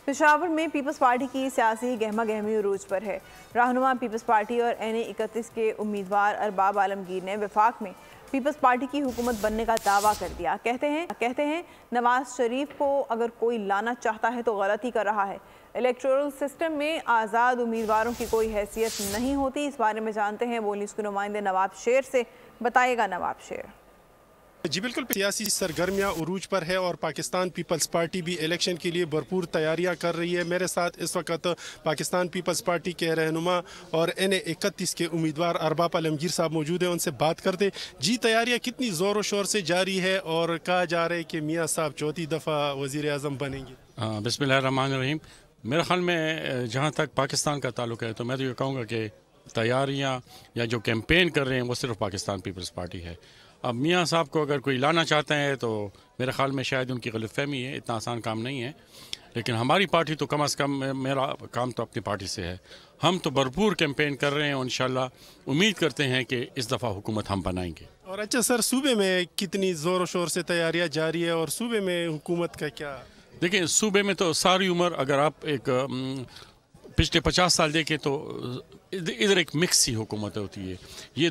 پشاور میں Peoples party کی سیاسی گہما گہمی عروج پر ہے۔ رہنما پیپلز پارٹی اور NA31 کے امیدوار ارباب عالمگیر نے وفاق میں پیپلز پارٹی کی حکومت بننے کا دعویٰ کر دیا۔ کہتے ہیں نواز شریف کو اگر کوئی لانا چاہتا ہے تو غلطی کر رہا ہے۔ الیکٹورل سسٹم میں آزاد امیدواروں کی کوئی حیثیت نہیں ہوتی۔ اس بارے میں جانتے ہیں بول نیوز کے نمائندے نواب شیر سے، بتائے گا نواب شیر۔ جی بالکل، سیاسی سرگرمیاں عروج پر ہے اور پاکستان پیپلز پارٹی بھی الیکشن کے لیے بھرپور تیاریاں کر رہی ہے۔ میرے ساتھ اس وقت پاکستان پیپلز پارٹی کے رہنما اور NA31 کے امیدوار ارباب عالمگیر صاحب موجود ہیں، ان سے بات کرتے۔ جی، تیاریاں کتنی زور و شور سے جاری ہے اور کہا جا رہا ہے کہ میاں صاحب چوتھی دفعہ وزیر اعظم بنیں گے؟ بسم اللہ الرحمن الرحیم۔ میرے خیال میں جہاں تک پاکستان کا تعلق ہے تو میں تو یہ کہوں گا کہ تیاریاں یا جو کیمپین کر رہے ہیں وہ صرف پاکستان پیپلز پارٹی ہے۔ اب میاں صاحب کو اگر کوئی لانا چاہتے ہیں تو میرے خیال میں شاید ان کی غلط فہمی ہے، اتنا آسان کام نہیں ہے، لیکن ہماری پارٹی تو کم از کم، میرا کام تو اپنی پارٹی سے ہے، ہم تو بھرپور کیمپین کر رہے ہیں اور انشاءاللہ امید کرتے ہیں کہ اس دفعہ حکومت ہم بنائیں گے۔ اور اچھا سر، صوبے میں کتنی زور و شور سے تیاریاں جاری ہے اور صوبے میں حکومت کا کیا؟ دیکھیں، صوبے میں تو ساری عمر اگر آپ ایک پچھلے 50 سال دیکھیں تو ادھر ایک مکس سی حکومت ہوتی ہے۔ یہ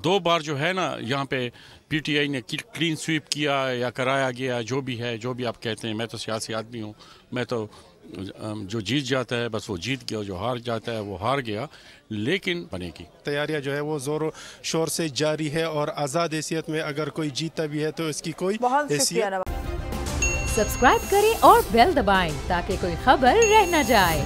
دو بار جو ہے نا، یہاں پہ PTI نے کلین سویپ کیا یا کرایا گیا، جو بھی ہے، جو بھی آپ کہتے ہیں۔ میں تو سیاسی آدمی ہوں، میں تو جو جیت جاتا ہے بس وہ جیت گیا، جو ہار جاتا ہے وہ ہار گیا، لیکن بنے گی تیاریاں جو ہے وہ زور و شور سے جاری ہے اور آزاد حیثیت میں اگر کوئی جیتا بھی ہے تو اس کی کوئی حیثیت۔ سبسکرائب کریں اور بیل دبائیں تاکہ کوئی خبر رہ نہ جائے۔